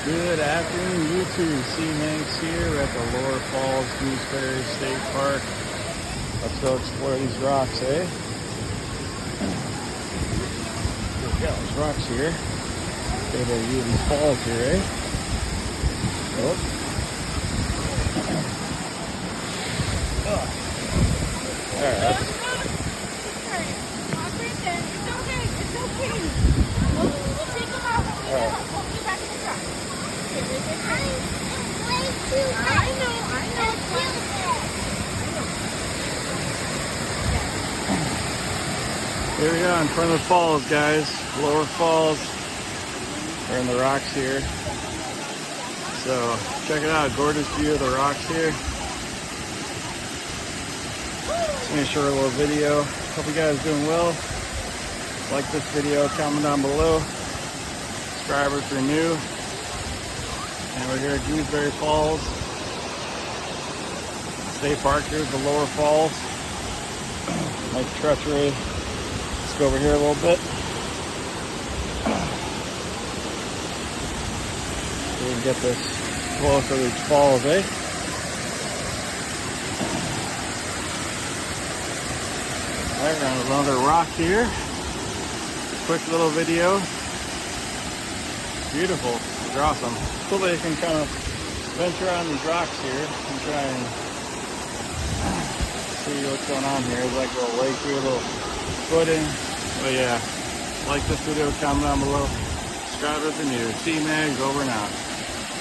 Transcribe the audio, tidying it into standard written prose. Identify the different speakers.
Speaker 1: Good afternoon, YouTube. C-Manx here. We're at the Lower Falls Gooseberry State Park. Let's go explore these rocks, eh? We got these rocks here. Get a view of these falls here, eh? Oh. Alright. Here we are in front of the falls, guys. Lower Falls. We're in the rocks here. So check it out. Gorgeous view of the rocks here. Just gonna show a little video. Hope you guys are doing well. Like this video, comment down below. Subscribe if you're new. And we're here at Gooseberry Falls State Park. Here's the Lower Falls. Nice treachery. Let's go over here a little bit. So we can get this closer to these falls, eh? Alright, we're on another rock here. Quick little video. Beautiful. It's awesome. So they can kind of venture on these rocks here and try and see what's going on here. There's like a little lake here, a little footing. But yeah, like this video, comment down below. Subscribe if you're new. C-Manx over and out.